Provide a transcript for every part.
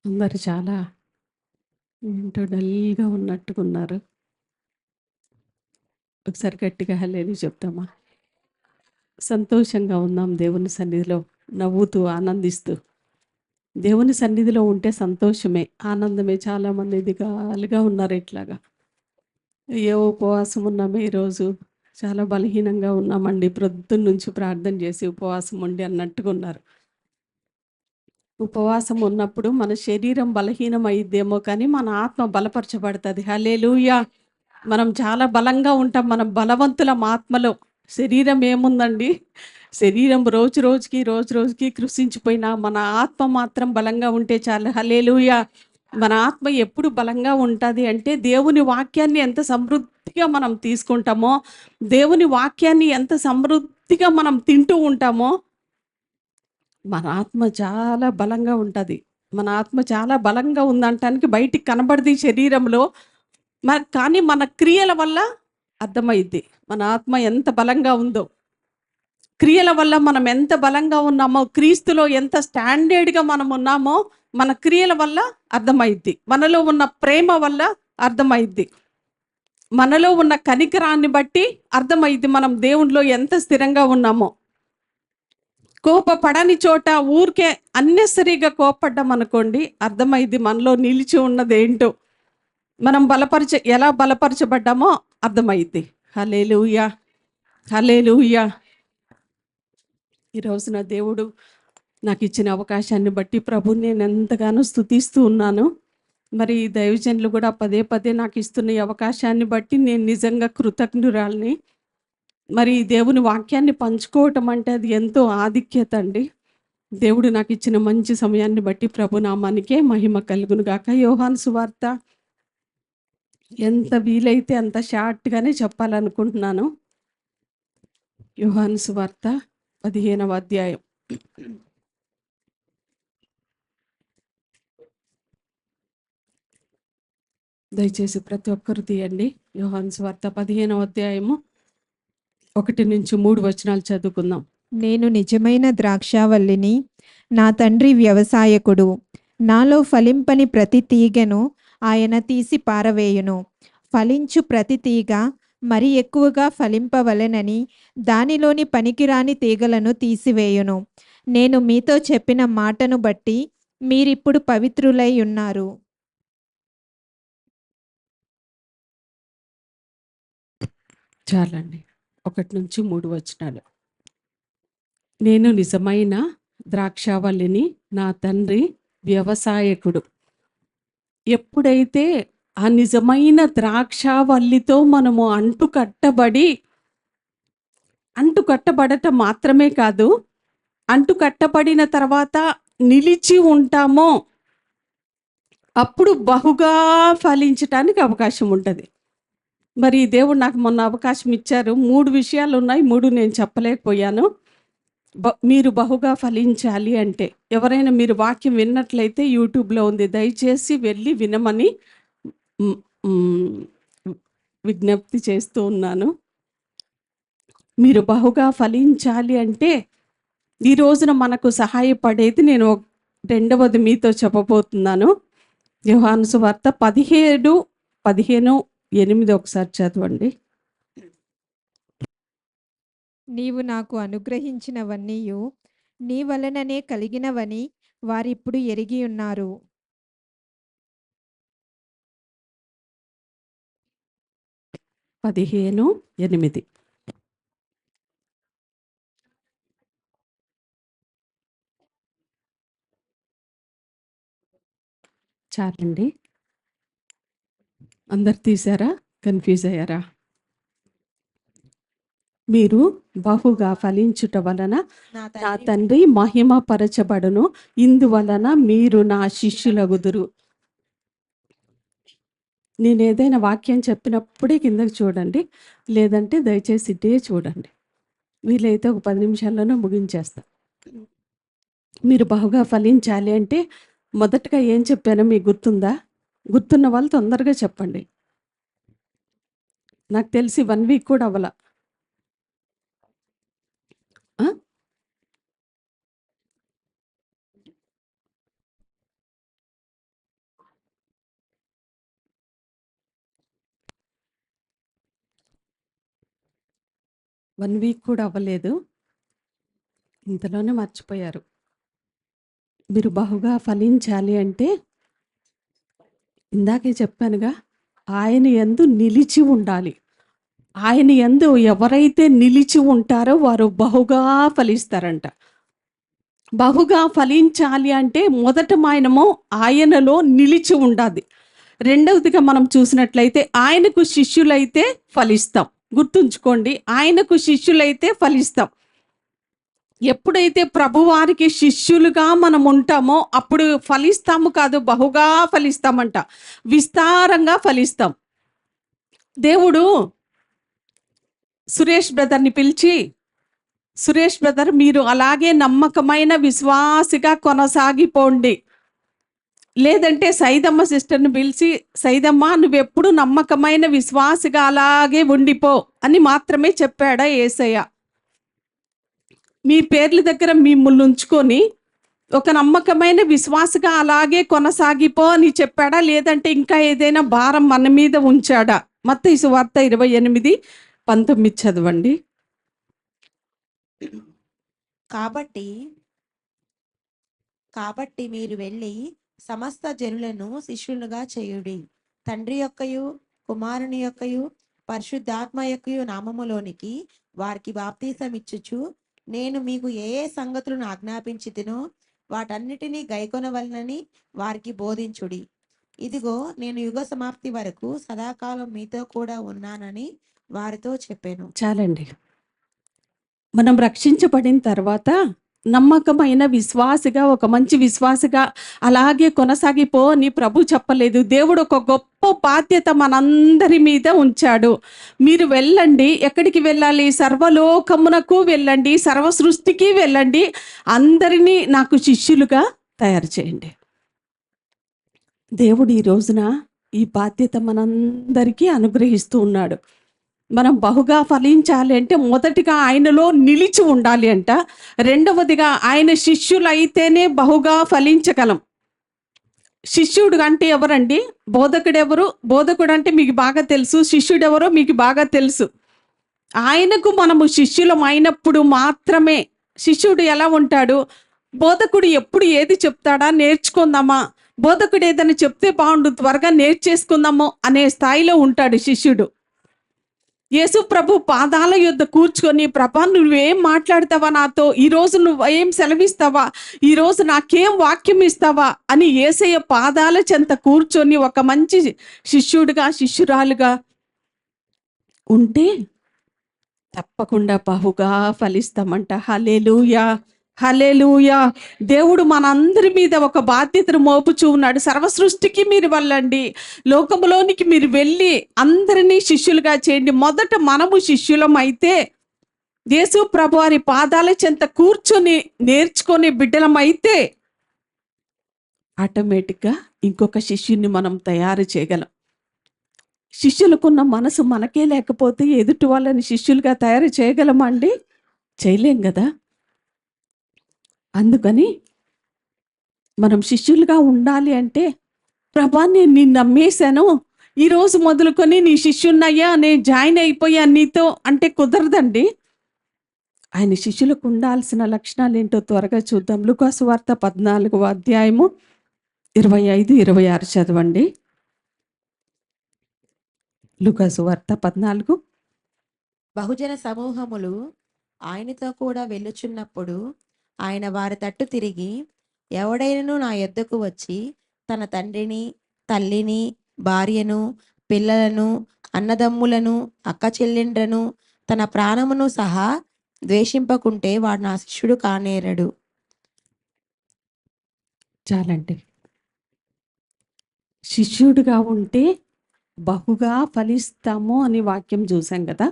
అందరు చాలా ఏంటో డల్‌గా ఉన్నట్టుగున్నారు. ఒకసారి గట్టిగా హల్లెలూయా చెప్దామా? సంతోషంగా ఉన్నాం దేవుని సన్నిధిలో, నవ్వుతూ, ఆనందిస్తూ. దేవుని సన్నిధిలో ఉంటే సంతోషమే, ఆనందమే. చాలామంది దిగాలుగా ఉన్నారు ఇట్లాగా. ఏ ఉపవాసం ఉన్నామే ఈరోజు. చాలా బలహీనంగా ఉన్నామండి. ప్రొద్దున్నుంచి ప్రార్థన చేసి ఉపవాసం ఉండి అన్నట్టుగా ఉన్నారు. ఉపవాసం ఉన్నప్పుడు మన శరీరం బలహీనం అయ్యిద్దేమో కానీ మన ఆత్మ బలపరచబడతది. హల్లెలూయా! మనం చాలా బలంగా ఉంటాం. మనం బలవంతులం ఆత్మలో. శరీరం ఏముందండి? శరీరం రోజు రోజుకి, రోజు రోజుకి కృషించిపోయినా మన ఆత్మ మాత్రం బలంగా ఉంటే చాలు. హల్లెలూయా! మన ఆత్మ ఎప్పుడు బలంగా ఉంటది అంటే దేవుని వాక్యాన్ని ఎంత సమృద్ధిగా మనం తీసుకుంటామో, దేవుని వాక్యాన్ని ఎంత సమృద్ధిగా మనం తింటూ ఉంటామో మన ఆత్మ చాలా బలంగా ఉంటది. మన ఆత్మ చాలా బలంగా ఉందంటానికి బయటికి కనబడది శరీరంలో. కానీ మన క్రియల వల్ల అర్థమైద్ది. మన ఆత్మ ఎంత బలంగా ఉందో. క్రియల వల్ల మనం ఎంత బలంగా ఉన్నామో, క్రీస్తులో ఎంత స్టాండర్డ్‌గా మనం ఉన్నామో, మన క్రియల వల్ల అర్థమైద్ది. మనలో ఉన్న ప్రేమ వల్ల అర్థమైద్ది. మనలో ఉన్న కనికరాన్ని బట్టి అర్థమైద్ది మనం దేవునిలో ఎంత స్థిరంగా ఉన్నామో. కోపపడని చోట ఊరికే అన్నెసరీగా కోపడ్డామనుకోండి, అర్థమైద్ది మనలో నిలిచి ఉన్నదేంటో. మనం ఎలా బలపరచబడ్డామో అర్థమైద్ది. హల్లెలూయా! హల్లెలూయా! ఈ రోజున దేవుడు నాకిచ్చిన అవకాశాన్ని బట్టి ప్రభువుని నేనెంతగానో స్తుతిస్తూ ఉన్నాను. మరి ఈ దైవజనులు కూడా పదే పదే నాకిస్తున్న ఈ అవకాశాన్ని బట్టి నేను నిజంగా కృతజ్ఞురాలిని. మరి ఈ దేవుని వాక్యాన్ని పంచుకోవటం అంటే అది ఎంతో ఆధిక్యత అండి. దేవుడు నాకిచ్చిన మంచి సమయాన్ని బట్టి ప్రభు నామానికే మహిమ కలుగును గాక. యోహాను సువార్త ఎంత వీలైతే అంత షార్ట్‌గానే చెప్పాలనుకుంటున్నాను. యోహాను సువార్త 15వ అధ్యాయం. దయచేసి ప్రతి ఒక్కరు తీయండి. యోహాను సువార్త 15వ అధ్యాయము 1-3 వచనాలు చదువుకుందాం. నేను నిజమైన ద్రాక్షావల్లిని, నా తండ్రి వ్యవసాయకుడు. నాలో ఫలింపని ప్రతి తీగెను ఆయన తీసి పారవేయును. ఫలించు ప్రతి తీగ మరి ఎక్కువగా ఫలింపవలెనని దానిలోని పనికిరాని తీగలను తీసివేయును. నేను మీతో చెప్పిన మాటను బట్టి మీరిప్పుడు పవిత్రులై ఉన్నారు. చాలండి. 1-3 వచనాలు. నేను నిజమైన ద్రాక్షావల్లిని, నా తండ్రి వ్యవసాయకుడు. ఎప్పుడైతే ఆ నిజమైన ద్రాక్షావల్లితో మనము అంటుకట్టబడటం మాత్రమే కాదు, అంటుకట్టబడిన తర్వాత నిలిచి ఉంటామో, అప్పుడు బహుగా ఫలించటానికి అవకాశం ఉంటది. మరి దేవుడు నాకు మొన్న అవకాశం ఇచ్చారు. 3 విషయాలున్నాయి. 3 నేను చెప్పలేకపోయాను. మీరు బహుగా ఫలించాలి అంటే, ఎవరైనా మీరు వాక్యం విన్నట్లయితే యూట్యూబ్‌లో ఉంది. దయచేసి వెళ్ళి వినమని హ్మ్. హ్మ్. విజ్ఞప్తి చేస్తూ ఉన్నాను. మీరు బహుగా ఫలించాలి అంటే, ఈ రోజున మనకు సహాయపడేది నేను రెండవది మీతో చెప్పబోతున్నాను. యోహాను సువార్త 17, 15, 8 ఒకసారి చదవండి. నీవు నాకు అనుగ్రహించినవన్నీయు నీ వలననే కలిగినవని వారిప్పుడు ఎరిగి ఉన్నారు. 15, 8 చాలండి. అందరు తీశారా? కన్‌ఫ్యూజ్ అయ్యారా? మీరు బహుగా ఫలించుట వలన నా తండ్రి మహిమ పరచబడును. ఇందువలన మీరు నా శిష్యులగుదురు. నేను ఏదైనా వాక్యం చెప్పినప్పుడే కిందకి చూడండి. లేదంటే దయచేసి ఇటే చూడండి. వీలైతే ఒక 10 నిమిషాల్లోనే ముగించేస్తా. మీరు బహుగా ఫలించాలి అంటే మొదటగా ఏం చెప్పానో మీకు గుర్తుందా? గుర్తున్న వాళ్ళు తొందరగా చెప్పండి. నాకు తెలిసి 1 వీక్ కూడా అవ్వల. ఆ! 1 వీక్ కూడా అవ్వలేదు. ఇంతలోనే మర్చిపోయారు. మీరు బహుగా ఫలించాలి అంటే ఇందాకే చెప్పానుగా, ఆయన యందు నిలిచి ఉండాలి. ఆయన యందు ఎవరైతే నిలిచి ఉంటారో వారు బహుగా ఫలిస్తారంట. బహుగా ఫలించాలి అంటే మొదట మనము ఆయనలో నిలిచి ఉండాలి. రెండవదిగా మనం చూసినట్లయితే ఆయనకు శిష్యులైతే ఫలిస్తాం. గుర్తుంచుకోండి, ఆయనకు శిష్యులైతే ఫలిస్తాం. ఎప్పుడైతే ప్రభువారికి శిష్యులుగా మనం ఉంటామో అప్పుడు ఫలిస్తాము కాదు, బహుగా ఫలిస్తామంట. విస్తారంగా ఫలిస్తాం. దేవుడు సురేష్ బ్రదర్ని పిలిచి, సురేష్ బ్రదర్ మీరు అలాగే నమ్మకమైన విశ్వాసిగా కొనసాగిపోండి, లేదంటే సైదమ్మ సిస్టర్ని పిలిచి, సైదమ్మ నువ్వెప్పుడు నమ్మకమైన విశ్వాసిగా అలాగే ఉండిపో అని మాత్రమే చెప్పాడా యేసయ్య. మీ పేర్ల దగ్గర మిమ్మల్ని ఉంచుకొని ఒక నమ్మకమైన విశ్వాసగా అలాగే కొనసాగిపో అని చెప్పాడా, లేదంటే ఇంకా ఏదైనా భారం మన మీద ఉంచాడా? మత్తయి సువార్త 28:19 చదవండి. కాబట్టి కాబట్టి మీరు వెళ్ళి సమస్త జనులను శిష్యులుగా చేయుడి. తండ్రి యొక్కయు కుమారుని యొక్కయు పరిశుద్ధాత్మ యొక్కయు నామములోనికి వారికి బాప్తీసమిచ్చుచు నేను మీకు ఏ ఏ సంగతులను ఆజ్ఞాపించితినో వాటన్నిటినీ గైకొనవలనని వారికి బోధించుడి. ఇదిగో నేను యుగ సమాప్తి వరకు సదాకాలం మీతో కూడా ఉన్నానని వారితో చెప్పాను. చాలండి. మనం రక్షించబడిన తర్వాత నమ్మకమైన విశ్వాసిగా, ఒక మంచి విశ్వాసిగా అలాగే కొనసాగిపో అని ప్రభు చెప్పలేదు. దేవుడు ఒక గొప్ప బాధ్యత మనందరి మీద ఉంచాడు. మీరు వెళ్ళండి. ఎక్కడికి వెళ్ళాలి? సర్వలోకమునకు వెళ్ళండి, సర్వ సృష్టికి వెళ్ళండి, అందరినీ నాకు శిష్యులుగా తయారు చేయండి. దేవుడు ఈ రోజున ఈ బాధ్యత మనందరికీ అనుగ్రహిస్తూ ఉన్నాడు. మనం బహుగా ఫలించాలి అంటే మొదటిగా ఆయనలో నిలిచి ఉండాలి అంట. రెండవదిగా ఆయన శిష్యులైతేనే బహుగా ఫలించగలం. శిష్యుడు అంటే ఎవరండి? బోధకుడు ఎవరు? బోధకుడు అంటే మీకు బాగా తెలుసు. శిష్యుడు ఎవరో మీకు బాగా తెలుసు. ఆయనకు మనము శిష్యులం అయినప్పుడు మాత్రమే. శిష్యుడు ఎలా ఉంటాడు? బోధకుడు ఎప్పుడు ఏది చెప్తాడా నేర్చుకుందామా, బోధకుడు ఏదైనా చెప్తే బాగుండు త్వరగా నేర్చేసుకుందాము అనే స్థాయిలో ఉంటాడు శిష్యుడు. యేసు ప్రభు పాదాల యొద్ద కూర్చుకొని, ప్రభా నువ్వేం మాట్లాడతావా నాతో, ఈరోజు నువ్వేం సెలవిస్తావా, ఈరోజు నాకేం వాక్యం ఇస్తావా అని యేసయ్య పాదాల చెంత కూర్చొని ఒక మంచి శిష్యుడిగా, శిష్యురాలుగా ఉంటే తప్పకుండా బహుగా ఫలిస్తామంట. హల్లెలూయా, హల్లెలూయా. దేవుడు మనందరి మీద ఒక బాధ్యతను మోపుచూ ఉన్నాడు. సర్వ సృష్టికి మీరు వెళ్ళండి, లోకములోనికి మీరు వెళ్ళి అందరినీ శిష్యులుగా చేయండి. మొదట మనము శిష్యులం అయితే, యేసు ప్రభు వారి పాదాల చెంత కూర్చొని నేర్చుకునే బిడ్డలమైతే ఆటోమేటిక్గా ఇంకొక శిష్యుని మనం తయారు చేయగలం. శిష్యులకున్న మనసు మనకే లేకపోతే ఎదుటి వాళ్ళని శిష్యులుగా తయారు చేయగలమా అండి? చేయలేం కదా. అందుకని మనం శిష్యులుగా ఉండాలి అంటే, ప్రభా నేను నిన్ను నమ్మేశాను, ఈరోజు మొదలుకొని నీ శిష్యున్నయ్యా, నేను జాయిన్ అయిపోయా నీతో అంటే కుదరదండి. ఆయన శిష్యులకు ఉండాల్సిన లక్షణాలు ఏంటో త్వరగా చూద్దాం. లూకా సువార్త 14వ అధ్యాయము 25-26 చదవండి. లూకా సువార్త 14. బహుజన సమూహములు ఆయనతో కూడా వెళ్ళుచున్నప్పుడు ఆయన వారి తట్టు తిరిగి, ఎవడైనను నా యొద్దకు వచ్చి తన తండ్రిని, తల్లిని, భార్యను, పిల్లలను, అన్నదమ్ములను, అక్క చెల్లెండ్రను, తన ప్రాణమును సహా ద్వేషింపకుంటే వాడు నా శిష్యుడు కానేరడు. చాలండి. శిష్యుడిగా ఉంటే బహుగా ఫలిస్తాము అని వాక్యం చూసాం కదా.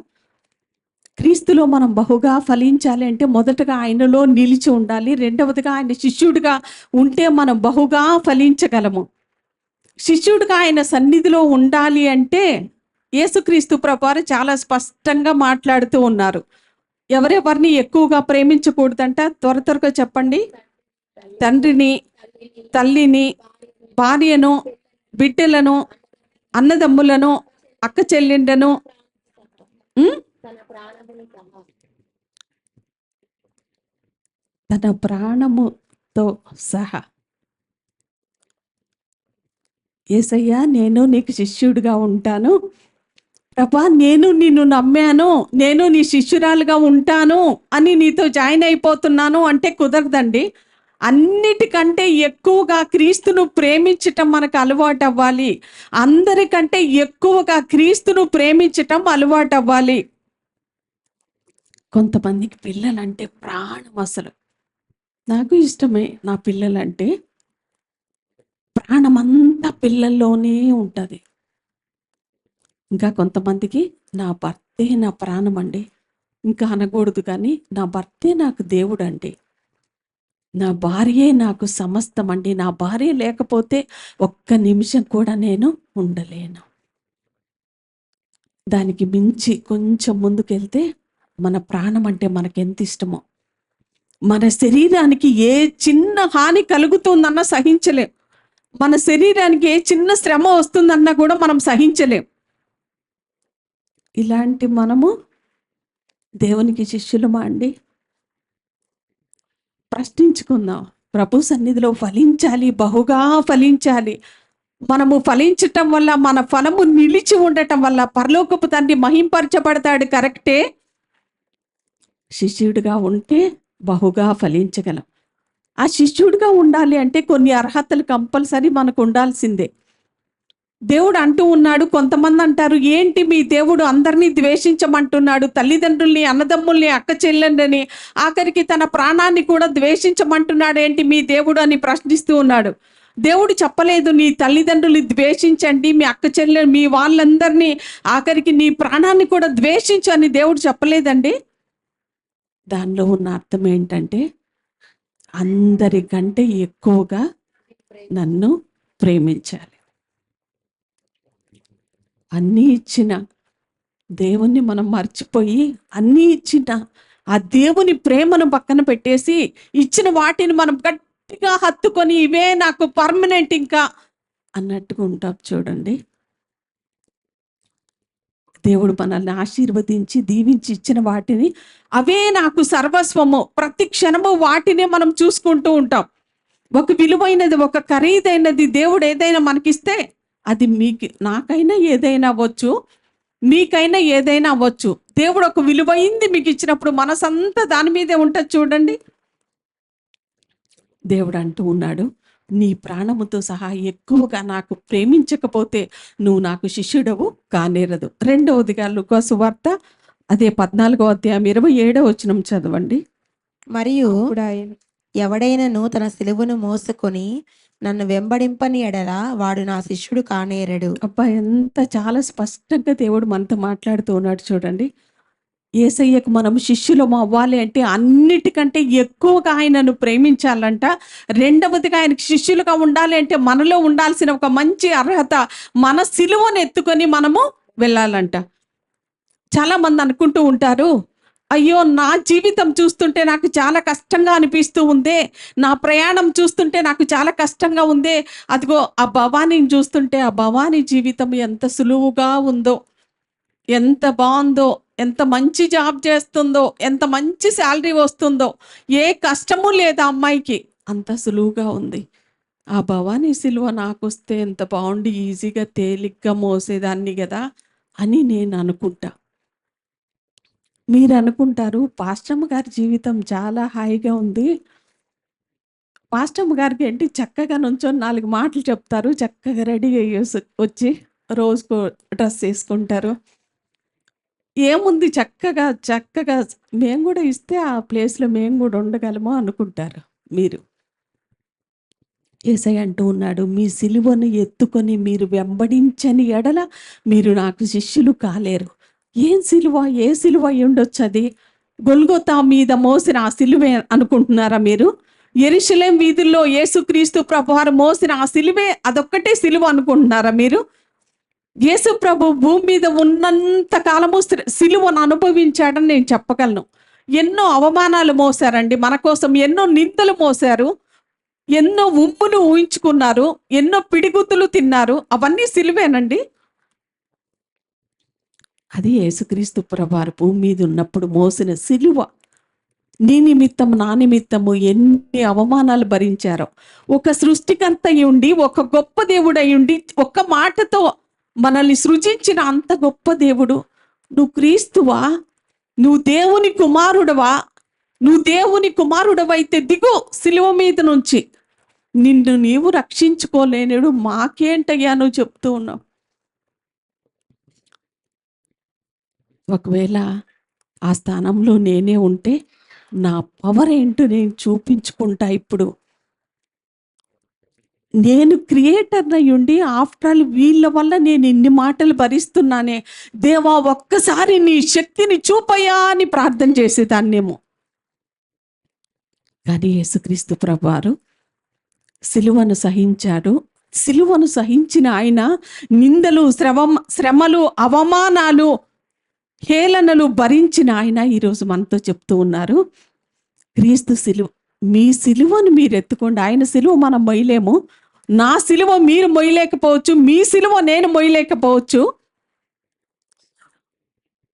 క్రీస్తులో మనం బహుగా ఫలించాలి అంటే మొదటగా ఆయనలో నిలిచి ఉండాలి. రెండవదిగా ఆయన శిష్యుడిగా ఉంటే మనం బహుగా ఫలించగలము. శిష్యుడిగా ఆయన సన్నిధిలో ఉండాలి అంటే యేసుక్రీస్తు ప్రభువారు చాలా స్పష్టంగా మాట్లాడుతూ ఉన్నారు. ఎవరెవరిని ఎక్కువగా ప్రేమించకూడదంట? త్వరగా చెప్పండి. తండ్రిని, తల్లిని, భార్యను, బిడ్డలను, అన్నదమ్ములను, అక్క చెల్లెండను, తన ప్రాణముతో సహా, యేసయ్యా నేను నీకు శిష్యుడిగా ఉంటాను, ప్రభా నేను నిన్ను నమ్మాను, నేను నీ శిష్యురాలుగా ఉంటాను అని నీతో జాయిన్ అయిపోతున్నాను అంటే కుదరదండి. అన్నిటికంటే ఎక్కువగా క్రీస్తును ప్రేమించటం మనకు అలవాటు అవ్వాలి. అందరికంటే ఎక్కువగా క్రీస్తును ప్రేమించటం అలవాటు అవ్వాలి. కొంతమందికి పిల్లలంటే ప్రాణం అసలు. నాకు ఇష్టమే నా పిల్లలంటే. ప్రాణమంతా పిల్లల్లోనే ఉంటుంది. ఇంకా కొంతమందికి నా భర్తే నా ప్రాణం అండి, ఇంకా అనకూడదు కానీ నా భర్తే నాకు దేవుడు అండి, నా భార్యే నాకు సమస్తం అండి, నా భార్య లేకపోతే ఒక్క నిమిషం కూడా నేను ఉండలేను. దానికి మించి కొంచెం ముందుకెళ్తే మన ప్రాణం అంటే మనకి ఎంత ఇష్టమో. మన శరీరానికి ఏ చిన్న హాని కలుగుతుందన్నా సహించలేం. మన శరీరానికి ఏ చిన్న శ్రమ వస్తుందన్నా కూడా మనం సహించలేం. ఇలాంటి మనము దేవునికి శిష్యులమా అండి? ప్రశ్నించుకుందాం. ప్రభు సన్నిధిలో ఫలించాలి, బహుగా ఫలించాలి. మనము ఫలించటం వల్ల, మన ఫలము నిలిచి ఉండటం వల్ల పరలోకపు తండ్రి మహింపరచబడతాడు. కరెక్టే. శిష్యుడిగా ఉంటే బహుగా ఫలించగలం. ఆ శిష్యుడిగా ఉండాలి అంటే కొన్ని అర్హతలు కంపల్సరీ మనకు ఉండాల్సిందే. దేవుడు అంటూ ఉన్నాడు, కొంతమంది అంటారు ఏంటి మీ దేవుడు అందరినీ ద్వేషించమంటున్నాడు, తల్లిదండ్రుల్ని, అన్నదమ్ముల్ని, అక్క చెల్లెండ్రని, ఆఖరికి తన ప్రాణాన్ని కూడా ద్వేషించమంటున్నాడు ఏంటి మీ దేవుడు అని ప్రశ్నిస్తూ ఉన్నాడు. దేవుడు చెప్పలేదు నీ తల్లిదండ్రులు ద్వేషించండి, మీ అక్క చెల్లెలు, మీ వాళ్ళందరినీ, ఆఖరికి నీ ప్రాణాన్ని కూడా ద్వేషించు అని దేవుడు చెప్పలేదండి. దానిలో ఉన్న అర్థం ఏంటంటే అందరికంటే ఎక్కువగా నన్ను ప్రేమించాలి. అన్నీ ఇచ్చిన దేవుణ్ణి మనం మర్చిపోయి, అన్నీ ఇచ్చిన ఆ దేవుని ప్రేమను పక్కన పెట్టేసి ఇచ్చిన వాటిని మనం గట్టిగా హత్తుకొని ఇవే నాకు పర్మనెంట్ ఇంకా అన్నట్టుగా ఉంటాం చూడండి. దేవుడు మనల్ని ఆశీర్వదించి దీవించి ఇచ్చిన వాటిని అవే నాకు సర్వస్వము, ప్రతి క్షణము వాటినే మనం చూసుకుంటూ ఉంటాం. ఒక విలువైనది, ఒక ఖరీదైనది దేవుడు ఏదైనా మనకిస్తే అది మీకు, నాకైనా ఏదైనా అవ్వచ్చు, మీకైనా ఏదైనా అవ్వచ్చు. దేవుడు ఒక విలువైంది మీకు ఇచ్చినప్పుడు మనసంతా దాని మీదే ఉంటుంది చూడండి. దేవుడు అంటూ ఉన్నాడు, నీ ప్రాణముతో సహా ఎక్కువగా నాకు ప్రేమించకపోతే నువ్వు నాకు శిష్యుడవు కానేరదు. రెండవదిగా లూకా సువార్త అదే 14వ అధ్యాయం 27వ వచనం చదవండి. మరియు అప్పుడు ఆయన ఎవడైనను తన సిలువను మోసుకొని నన్ను వెంబడింపని ఎడల వాడు నా శిష్యుడు కానేరడు. అబ్బా, ఎంత చాలా స్పష్టంగా దేవుడు మనతో మాట్లాడుతూ ఉన్నాడు చూడండి. యేసయ్యకు మనం శిష్యులం అవ్వాలి అంటే అన్నిటికంటే ఎక్కువగా ఆయనను ప్రేమించాలంట. రెండవదిగా ఆయనకు శిష్యులుగా ఉండాలి అంటే మనలో ఉండాల్సిన ఒక మంచి అర్హత, మన సిలువను ఎత్తుకొని మనము వెళ్ళాలంట. చాలా మంది అనుకుంటూ ఉంటారు, అయ్యో నా జీవితం చూస్తుంటే నాకు చాలా కష్టంగా అనిపిస్తూ ఉందే, నా ప్రయాణం చూస్తుంటే నాకు చాలా కష్టంగా ఉందే, అదిగో ఆ భవానీని చూస్తుంటే ఆ భవానీ జీవితం ఎంత సులువుగా ఉందో, ఎంత బాగుందో, ఎంత మంచి జాబ్ చేస్తుందో, ఎంత మంచి శాలరీ వస్తుందో, ఏ కష్టము లేదు ఆ అమ్మాయికి, అంత సులువుగా ఉంది. ఆ భవానీ సిలువ నాకు వస్తే ఎంత బాగుండి ఈజీగా తేలిగ్గా మోసేదాన్ని కదా అని నేను అనుకుంటా. మీరు అనుకుంటారు పాస్టమ్మ గారి జీవితం చాలా హాయిగా ఉంది, పాస్టమ్మ గారికి ఏంటి చక్కగా నుంచొని 4 మాటలు చెప్తారు, చక్కగా రెడీ అయ్యేసి వచ్చి రోజుకో డ్రెస్ వేసుకుంటారు, ఏముంది చక్కగా చక్కగా మేము కూడా ఇస్తే ఆ ప్లేస్లో మేము కూడా ఉండగలము అనుకుంటారు మీరు. యేసయ్య అంటూ ఉన్నాడు, మీ సిలువను ఎత్తుకొని మీరు వెంబడించని ఎడల మీరు నాకు శిష్యులు కాలేరు. ఏం సిలువ, ఏ సిలువ అయి ఉండొచ్చు అది? గొల్గొతా మీద మోసిన ఆ సిలువే అనుకుంటున్నారా మీరు? యెరూషలేం వీధుల్లో యేసుక్రీస్తు ప్రభువారు మోసిన ఆ సిలువే, అదొక్కటే సిలువ అనుకుంటున్నారా మీరు? యేసు ప్రభు భూమి మీద ఉన్నంత కాలము సిలువను అనుభవించాడని నేను చెప్పగలను. ఎన్నో అవమానాలు మోసారండి మన కోసం, ఎన్నో నిందలు మోసారు, ఎన్నో ఉమ్ములు ఊహించుకున్నారు, ఎన్నో పిడిగుద్దులు తిన్నారు, అవన్నీ సిలువేనండి. అది యేసుక్రీస్తు ప్రభువారు భూమి మీద ఉన్నప్పుడు మోసిన సిలువ. నీ నిమిత్తం నా నిమిత్తము ఎన్ని అవమానాలు భరించారో. ఒక సృష్టికర్త అయి ఉండి, ఒక గొప్ప దేవుడు అయి ఉండి, ఒక్క మాటతో మనల్ని సృజించిన అంత గొప్ప దేవుడు, నువ్వు క్రీస్తువా, నువ్వు దేవుని కుమారుడవా, నువ్వు దేవుని కుమారుడవైతే దిగు సిలువ మీద నుంచి, నిన్ను నీవు రక్షించుకోలేనుడు మాకేంటయ్యా నువ్వు చెప్తూ ఉన్నావు. ఒకవేళ ఆ స్థానంలో నేనే ఉంటే నా పవర్ ఏంటో నేను చూపించుకుంటా. ఇప్పుడు నేను క్రియేటర్ అయి ఉండి ఆఫ్టర్ ఆల్ వీళ్ళ వల్ల నేను ఇన్ని మాటలు భరిస్తున్నానే, దేవా ఒక్కసారి నీ శక్తిని చూపయ్యా అని ప్రార్థన చేసేదాన్నేమో. కానీ యేసుక్రీస్తు ప్రభువారు సిలువను సహించాడు. సిలువను సహించిన ఆయన నిందలు, శ్రమలు, అవమానాలు, హేళనలు భరించిన ఆయన ఈరోజు మనతో చెప్తూ ఉన్నారు, క్రీస్తు సిలువ, మీ సిలువను మీరు ఎత్తుకోండి. ఆయన సిలువ మనం మొయ్యలేము, నా సిలువ మీరు మొయ్యలేకపోవచ్చు, మీ సిలువ నేను మొయ్యలేకపోవచ్చు.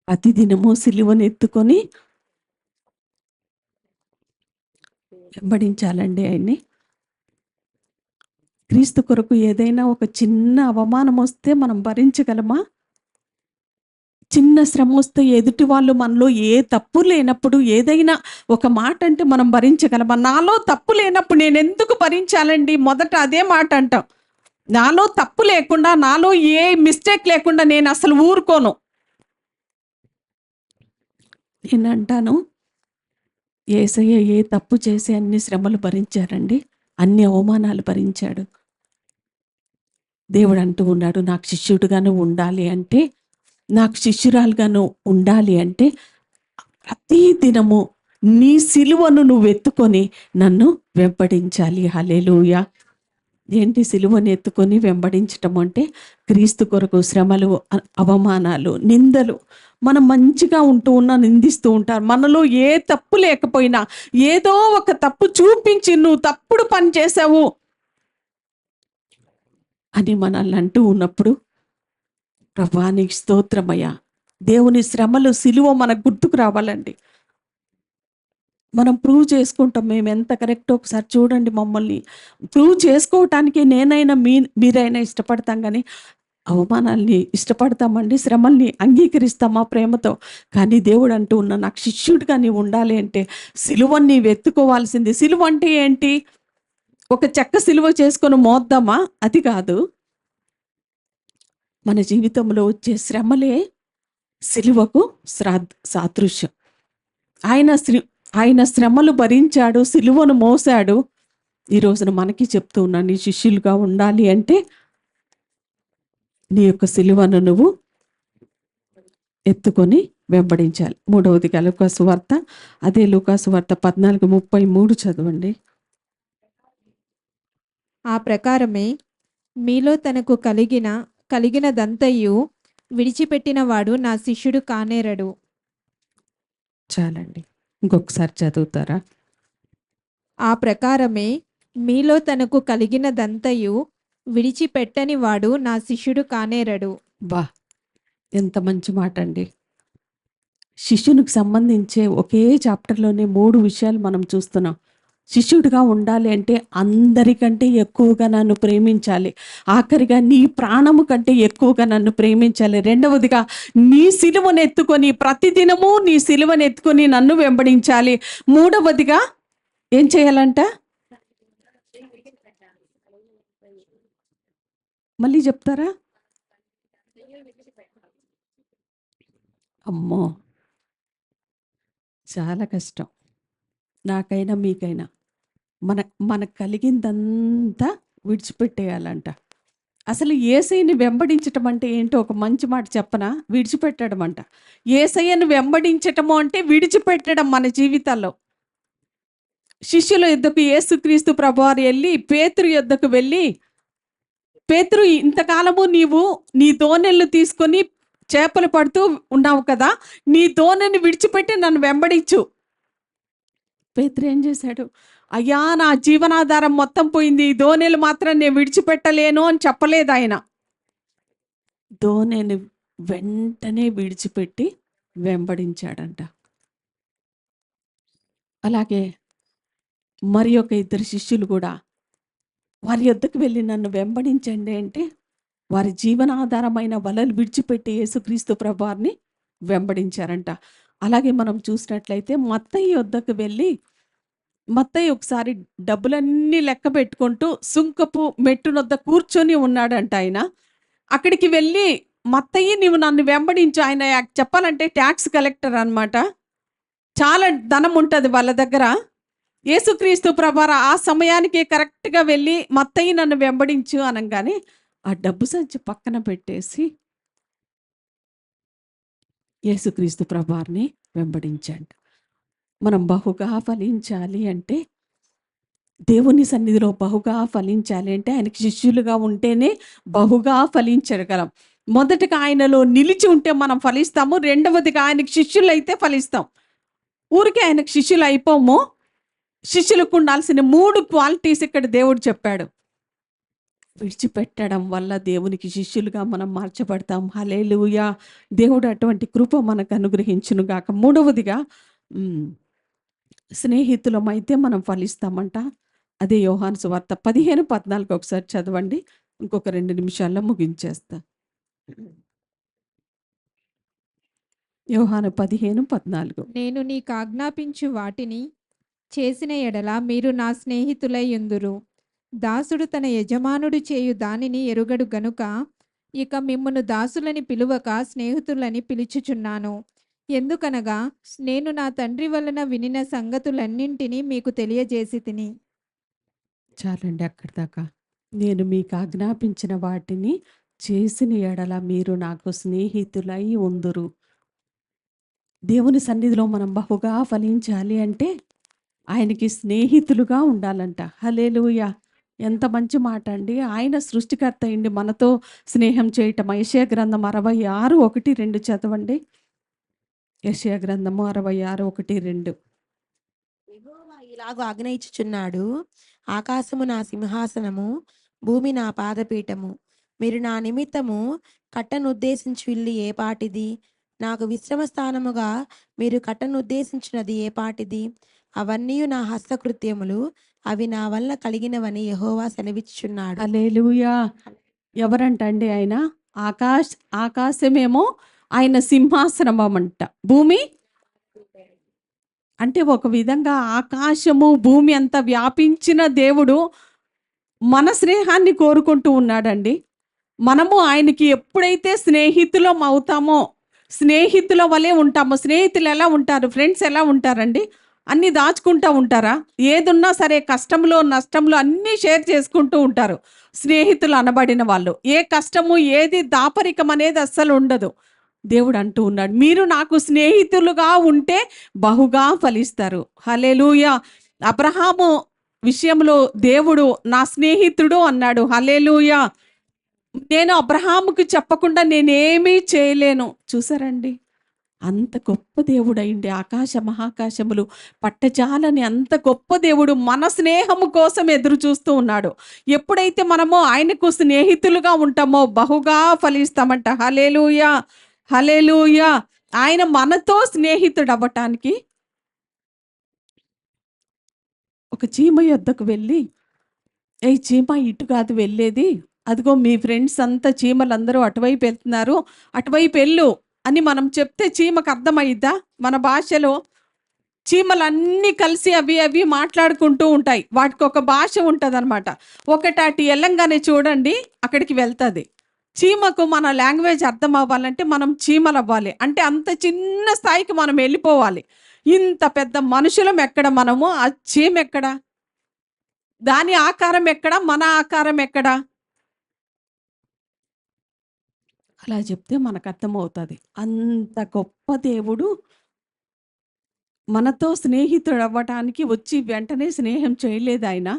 ప్రతిదినము సిలువను ఎత్తుకొని వెంబడించాలండి ఆయన్ని. క్రీస్తు కొరకు ఏదైనా ఒక చిన్న అవమానం వస్తే మనం భరించగలమా? చిన్న శ్రమ వస్తే ఎదుటి వాళ్ళు మనలో ఏ తప్పు లేనప్పుడు ఏదైనా ఒక మాట అంటే మనం భరించగలమా? నాలో తప్పు లేనప్పుడు నేను ఎందుకు భరించాలండి? మొదట అదే మాట అంటాం. నాలో తప్పు లేకుండా, నాలో ఏ మిస్టేక్ లేకుండా నేను అసలు ఊరుకోను. నేను అంటాను, యేసయ్య ఏ తప్పు చేసి అన్ని శ్రమలు భరించారండి, అన్ని అవమానాలు భరించాడు. దేవుడు అంటూ ఉన్నాడు, నాకు శిష్యుడిగాను ఉండాలి అంటే, నాకు శిష్యురాలుగాను ఉండాలి అంటే ప్రతి దినము నీ సిలువను నువ్వు ఎత్తుకొని నన్ను వెంబడించాలి. హల్లెలూయా. ఏంటి సిలువను ఎత్తుకొని వెంబడించటం అంటే? క్రీస్తు కొరకు శ్రమలు, అవమానాలు, నిందలు. మనం మంచిగా ఉంటూ ఉన్నా నిందిస్తూ ఉంటారు. మనలో ఏ తప్పు లేకపోయినా ఏదో ఒక తప్పు చూపించి నువ్వు తప్పుడు పని చేశావు అని మనల్ని అంటూ ఉన్నప్పుడు, ప్రభువా నీకు స్తోత్రమయ్యా. దేవుని శ్రమలు, సిలువ మనకు గుర్తుకు రావాలండి. మనం ప్రూవ్ చేసుకుంటాం మేము ఎంత కరెక్టో. ఒకసారి చూడండి, మమ్మల్ని ప్రూవ్ చేసుకోవటానికి నేనైనా మీరైనా ఇష్టపడతాం, కానీ అవమానాల్ని ఇష్టపడతామండి, శ్రమల్ని అంగీకరిస్తామా ప్రేమతో. కానీ దేవుడు అంటూ ఉన్నా, నాకు శిష్యుడిగా నీవు ఉండాలి అంటే సిలువని నీవు ఎత్తుకోవాల్సింది. సిలువ అంటే ఏంటి? ఒక చెక్క సిలువ చేసుకొని మోద్దామా? అది కాదు. మన జీవితంలో వచ్చే శ్రమలే సిలువకు సాదృశ్యం. ఆయన శ్రమలు భరించాడు, సిలువను మోసాడు. ఈ రోజున మనకి చెప్తూ ఉన్నా, నీ శిష్యులుగా ఉండాలి అంటే నీ యొక్క సిలువను నువ్వు ఎత్తుకొని వెంబడించాలి. మూడవదిగా లూకాసు వార్త, అదే లూకాసు వార్త 14:33 చదవండి. ఆ ప్రకారమే మీలో తనకు కలిగినదంతయు విడిచిపెట్టిన వాడు నా శిష్యుడు కానేరడు. చాలండి, ఇంకొకసారి చదువుతారా? ఆ ప్రకారమే మీలో తనకు కలిగినదంతయు విడిచిపెట్టని వాడు నా శిష్యుడు కానేరడు. బా, ఎంత మంచి మాట అండి. శిష్యునికి సంబంధించే ఒకే చాప్టర్లోనే 3 విషయాలు మనం చూస్తున్నాం. శిష్యుడిగా ఉండాలి అంటే అందరికంటే ఎక్కువగా నన్ను ప్రేమించాలి. ఆఖరిగా నీ ప్రాణము కంటే ఎక్కువగా నన్ను ప్రేమించాలి. రెండవదిగా నీ సిలువను ఎత్తుకొని, ప్రతిదినము నీ సిలువను ఎత్తుకొని నన్ను వెంబడించాలి. మూడవదిగా ఏం చేయాలంట? మళ్ళీ చెప్తారా? అమ్మో, చాలా కష్టం. నాకైనా మీకైనా మనకు కలిగిందంతా విడిచిపెట్టేయాలంట. అసలు యేసయ్యని వెంబడించటం అంటే ఏంటో ఒక మంచి మాట చెప్పనా? విడిచిపెట్టడం అంట. యేసయ్యను వెంబడించటము అంటే విడిచిపెట్టడం మన జీవితాల్లో. శిష్యుల యుద్ధకు యేసుక్రీస్తు ప్రభువారు వెళ్ళి పేతురు యుద్ధకు వెళ్ళి, పేతురు ఇంతకాలము నీవు నీ దోణెలు తీసుకొని చేపలు పడుతూ ఉన్నావు కదా, నీ దోణెని విడిచిపెట్టి నన్ను వెంబడించు. పేతురు ఏం చేశాడు? అయ్యా నా జీవనాధారం మొత్తం పోయింది, ఈ దోణెలు మాత్రం నేను విడిచిపెట్టలేను అని చెప్పలేదు ఆయన. దోణెని వెంటనే విడిచిపెట్టి వెంబడించాడంట. అలాగే మరి ఒక ఇద్దరు శిష్యులు కూడా వారి యొద్దకు వెళ్ళి నన్ను వెంబడించండి అంటే వారి జీవనాధారమైన వలలు విడిచిపెట్టి యేసుక్రీస్తు ప్రభువారిని వెంబడించారంట. అలాగే మనం చూసినట్లయితే మత్తయి యొద్దకు వెళ్ళి మత్తయి ఒకసారి డబ్బులన్నీ లెక్క పెట్టుకుంటూ సుంకపు మెట్టునొద్ద కూర్చొని ఉన్నాడంట ఆయన. అక్కడికి వెళ్ళి మత్తయి నీవు నన్ను వెంబడించు. ఆయన చెప్పాలంటే ట్యాక్స్ కలెక్టర్ అన్నమాట. చాలా ధనం ఉంటది వాళ్ళ దగ్గర. యేసుక్రీస్తు ప్రభువారు ఆ సమయానికి కరెక్ట్‌గా వెళ్ళి మత్తయి నన్ను వెంబడించు అనంగానే ఆ డబ్బు సంచి పక్కన పెట్టేసి యేసుక్రీస్తు ప్రభువారిని వెంబడించాడు. మనం బహుగా ఫలించాలి అంటే దేవుని సన్నిధిలో బహుగా ఫలించాలి అంటే ఆయనకి శిష్యులుగా ఉంటేనే బహుగా ఫలించగలం. మొదటగా ఆయనలో నిలిచి ఉంటే మనం ఫలిస్తాము. రెండవదిగా ఆయనకి శిష్యులైతే ఫలిస్తాం. ఊరికే ఆయనకు శిష్యులు అయిపోము. శిష్యులకు ఉండాల్సిన 3 క్వాలిటీస్ ఇక్కడ దేవుడు చెప్పాడు. విడిచిపెట్టడం వల్ల దేవునికి శిష్యులుగా మనం మార్చబడతాం. హల్లెలూయా! దేవుడు అటువంటి కృప మనకు అనుగ్రహించును గాక. మూడవదిగా స్నేహితులమైతే మనం ఫలిస్తామంట. అదే యోహాను సువార్త 15:14 ఒకసారి చదవండి. ఇంకొక 2 నిమిషాల్లో ముగించేస్తా. యోహాను 15:14. నేను నీకు ఆజ్ఞాపించు వాటిని చేసిన ఎడల మీరు నా స్నేహితులై యుందురు. దాసుడు తన యజమానుడు చేయు దానిని ఎరుగడు గనుక ఇక మిమ్మును దాసులని పిలువక స్నేహితులని పిలుచుచున్నాను. ఎందుకనగా నేను నా తండ్రి వలన వినిన సంగతులన్నింటినీ మీకు తెలియజేసి తిని. చాలండి అక్కడి దాకా. నేను మీకు ఆజ్ఞాపించిన వాటిని చేసిన ఎడల మీరు నాకు స్నేహితులై ఉందురు. దేవుని సన్నిధిలో మనం బహుగా ఫలించాలి అంటే ఆయనకి స్నేహితులుగా ఉండాలంట. హల్లెలూయా! ఎంత మంచి మాట అండి. ఆయన సృష్టికర్త అయ్యుండి మనతో స్నేహం చేయటం. యెషయా గ్రంథం 66:1-2 చదవండి. యెషయా గ్రంథము 66:1-2. యెహోవా ఇలాగు ఆజ్ఞ ఇచ్చుచున్నాడు, ఆకాశము నా సింహాసనము, భూమి నా పాదపీఠము. మీరు నా నిమిత్తము కట్టనుద్దేశించు ఇల్లు ఏ పాటిది? నాకు విశ్రమ స్థానముగా మీరు కట్టనుద్దేశించినది ఏ పాటిది? అవన్నీ నా హస్తకృత్యములు, అవి నా వల్ల కలిగినవని యెహోవా సెలవిచ్చుచున్నాడు. హల్లెలూయా! ఎవరంటండి ఆయన? ఆకాశమేమో ఆయన సింహాసనమంట. భూమి అంటే ఒక విధంగా ఆకాశము, భూమి అంతా వ్యాపించిన దేవుడు మన స్నేహాన్ని కోరుకుంటూ ఉన్నాడండి. మనము ఆయనకి ఎప్పుడైతే స్నేహితులం అవుతామో, స్నేహితుల వలె ఉంటామో. స్నేహితులు ఎలా ఉంటారు? ఫ్రెండ్స్ ఎలా ఉంటారండి? అన్నీ దాచుకుంటూ ఉంటారా? ఏదున్నా సరే కష్టంలో, నష్టంలో అన్నీ షేర్ చేసుకుంటూ ఉంటారు స్నేహితులు అనబడిన వాళ్ళు. ఏ కష్టము, ఏది దాపరికం అనేది అస్సలు ఉండదు. దేవుడు అంటూ ఉన్నాడు, మీరు నాకు స్నేహితులుగా ఉంటే బహుగా ఫలిస్తారు. హల్లెలూయా! అబ్రహాము విషయంలో దేవుడు నా స్నేహితుడు అన్నాడు. హల్లెలూయా! నేను అబ్రహాముకి చెప్పకుండా నేనేమీ చేయలేను. చూసారండి, అంత గొప్ప దేవుడయిండి. ఆకాశ మహాకాశములు పట్టజాలని అంత గొప్ప దేవుడు మన స్నేహము కోసం ఎదురు చూస్తూ ఉన్నాడు. ఎప్పుడైతే మనము ఆయనకు స్నేహితులుగా ఉంటామో బహుగా ఫలిస్తామంట. హల్లెలూయా! హల్లెలూయా! ఆయన మనతో స్నేహితుడు అవ్వటానికి ఒక చీమ యొద్దకు వెళ్ళి, ఏ చీమ ఇటు కాదు వెళ్ళేది, అదిగో మీ ఫ్రెండ్స్ అంతా చీమలందరూ అటువైపు వెళ్తున్నారు, అటువైపు వెళ్ళు అని మనం చెప్తే చీమకు అర్థమయ్యిద్దా? మన భాషలో చీమలన్నీ కలిసి అవి అవి మాట్లాడుకుంటూ ఉంటాయి. వాటికి ఒక భాష ఉంటదన్నమాట. ఒకటి అటు వెళ్ళంగానే చూడండి అక్కడికి వెళ్తుంది. చీమకు మన లాంగ్వేజ్ అర్థం అవ్వాలంటే మనం చీమలు అవ్వాలి. అంటే అంత చిన్న స్థాయికి మనం వెళ్ళిపోవాలి. ఇంత పెద్ద మనుషులం ఎక్కడ మనము, ఆ చీమ ఎక్కడ? దాని ఆకారం ఎక్కడ? మన ఆకారం ఎక్కడ? అలా చెప్తే మనకు అర్థమవుతుంది. అంత గొప్ప దేవుడు మనతో స్నేహితుడు అవ్వటానికి వచ్చి వెంటనే స్నేహం చేయలేదు ఆయన.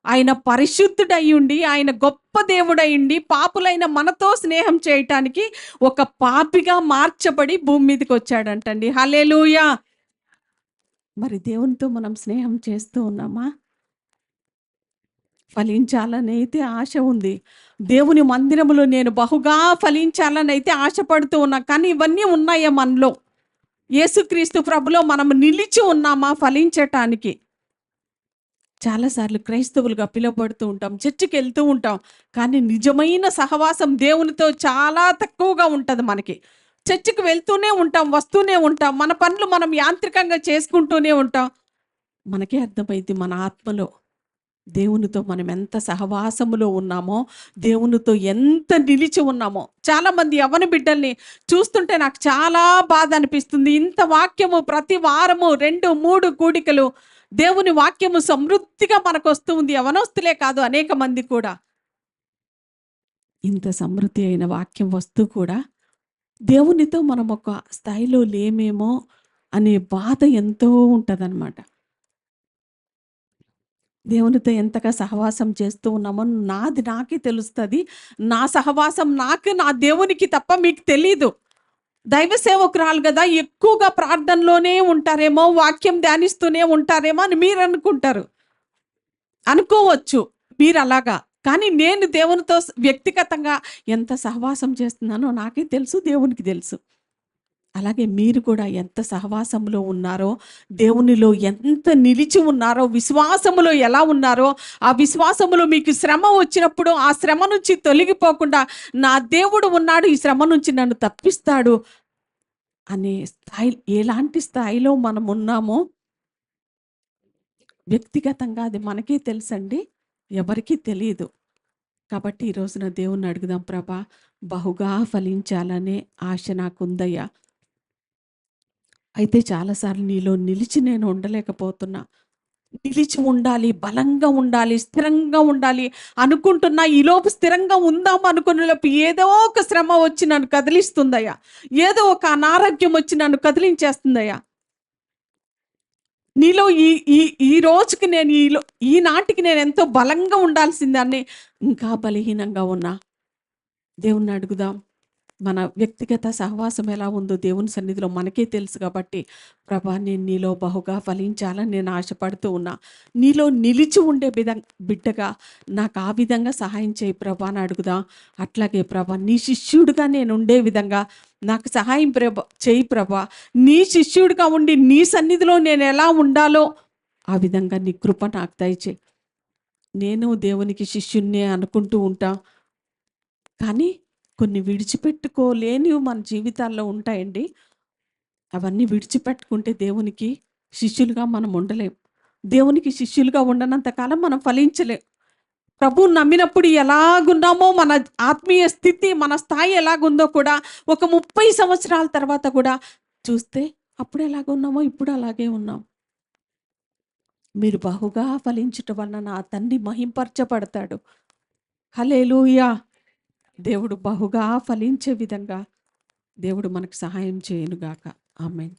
ఆయన పరిశుద్ధుడయ్యుండి, ఆయన గొప్ప దేవుడయ్యుండి, పాపులైన మనతో స్నేహం చేయటానికి ఒక పాపిగా మార్చబడి భూమి మీదకి వచ్చాడంటండి. హల్లెలూయా! మరి దేవునితో మనం స్నేహం చేస్తూ ఉన్నామా? ఫలించాలనైతే ఆశ ఉంది. దేవుని మందిరములో నేను బహుగా ఫలించాలనైతే ఆశపడుతూ ఉన్నా. కానీ ఇవన్నీ ఉన్నాయా మనలో? యేసుక్రీస్తు ప్రభులో మనం నిలిచి ఉన్నామా ఫలించటానికి? చాలాసార్లు క్రైస్తవులుగా పిలువబడుతూ ఉంటాం, చర్చికి వెళ్తూ ఉంటాం, కానీ నిజమైన సహవాసం దేవునితో చాలా తక్కువగా ఉంటుంది మనకి. చర్చికి వెళ్తూనే ఉంటాం, వస్తూనే ఉంటాం, మన పనులు మనం యాంత్రికంగా చేసుకుంటూనే ఉంటాం. మనకే అర్థమైంది మన ఆత్మలో దేవునితో మనం ఎంత సహవాసములో ఉన్నామో, దేవునితో ఎంత నిలిచి ఉన్నామో. చాలామంది యవ్వన బిడ్డల్ని చూస్తుంటే నాకు చాలా బాధ అనిపిస్తుంది. ఇంత వాక్యము ప్రతి వారము 2, 3 కూడికలు దేవుని వాక్యము సమృద్ధిగా మనకు వస్తూ ఉంది. యవనస్తులే కాదు, అనేక మంది కూడా. ఇంత సమృద్ధి అయిన వాక్యం వస్తూ కూడా దేవునితో మనం ఒక స్థాయిలో లేమేమో అనే బాధ ఎంతో ఉంటదన్నమాట. దేవునితో ఎంతగా సహవాసం చేస్తూ ఉన్నామో నాకే తెలుస్తుంది. నా సహవాసం నాకు, నా దేవునికి తప్ప మీకు తెలీదు. దైవ సేవకురాలు కదా, ఎక్కువగా ప్రార్థనలోనే ఉంటారేమో, వాక్యం ధ్యానిస్తూనే ఉంటారేమో అని మీరు అనుకోవచ్చు మీరు అలాగా. కానీ నేను దేవునితో వ్యక్తిగతంగా ఎంత సహవాసం చేస్తున్నానో నాకే తెలుసు, దేవునికి తెలుసు. అలాగే మీరు కూడా ఎంత సహవాసంలో ఉన్నారో, దేవునిలో ఎంత నిలిచి ఉన్నారో, విశ్వాసములో ఎలా ఉన్నారో, ఆ విశ్వాసములో మీకు శ్రమ వచ్చినప్పుడు ఆ శ్రమ నుంచి తొలగిపోకుండా నా దేవుడు ఉన్నాడు, ఈ శ్రమ నుంచి నన్ను తప్పిస్తాడు అనే స్థాయి, ఎలాంటి స్థాయిలో మనం ఉన్నామో వ్యక్తిగతంగా అది మనకే తెలుసండి, ఎవరికీ తెలియదు. కాబట్టి ఈ రోజున దేవుణ్ణి అడుగుదాం, ప్రభా బహుగా ఫలించాలనే ఆశ నాకుందయ్యా. అయితే చాలాసార్లు నీలో నిలిచి నేను ఉండలేకపోతున్నా. నిలిచి ఉండాలి, బలంగా ఉండాలి, స్థిరంగా ఉండాలి అనుకుంటున్నా. ఈలోపు స్థిరంగా ఉందాం అనుకునేలోపు ఏదో ఒక శ్రమ వచ్చి నన్ను కదిలిస్తుందయ్యా. ఏదో ఒక అనారోగ్యం వచ్చి నన్ను కదిలించేస్తుందయ్యా. నీలో ఈ ఈ ఈ రోజుకి నేను ఈనాటికి నేను ఎంతో బలంగా ఉండాల్సిందాన్ని ఇంకా బలహీనంగా ఉన్నా. దేవుణ్ణి అడుగుదాం. మన వ్యక్తిగత సహవాసం ఎలా ఉందో దేవుని సన్నిధిలో మనకే తెలుసు కాబట్టి, ప్రభా నేను నీలో బహుగా ఫలించాలని నేను ఆశపడుతూ ఉన్నా. నీలో నిలిచి ఉండే బిడ్డగా నాకు ఆ విధంగా సహాయం చేయి ప్రభా అని అడుగుదాం. అట్లాగే ప్రభా నీ శిష్యుడిగా నేను ఉండే విధంగా నాకు సహాయం చేయి ప్రభా. నీ శిష్యుడిగా ఉండి నీ సన్నిధిలో నేను ఎలా ఉండాలో ఆ విధంగా నీ కృప నాకు దయచేయి. నేను దేవునికి శిష్యున్నే అనుకుంటూ ఉంటా, కానీ కొన్ని విడిచిపెట్టుకోలేనివి మన జీవితాల్లో ఉంటాయండి. అవన్నీ విడిచిపెట్టుకుంటే దేవునికి శిష్యులుగా మనం ఉండలేం. దేవునికి శిష్యులుగా ఉండనంత కాలం మనం ఫలించలేం. ప్రభువుని నమ్మినప్పుడు ఎలాగున్నామో మన ఆత్మీయ స్థితి, మన స్థాయి ఎలాగుందో కూడా ఒక 30 సంవత్సరాల తర్వాత కూడా చూస్తే అప్పుడు ఎలాగున్నామో ఇప్పుడు అలాగే ఉన్నాం. మీరు బహుగా ఫలించుట వలన నా తండ్రి మహింపరచబడతాడు. హల్లెలూయా. దేవుడు బహుగా ఫలించే విధంగా దేవుడు మనకు సహాయం చేయనుగాక. ఆమేన్.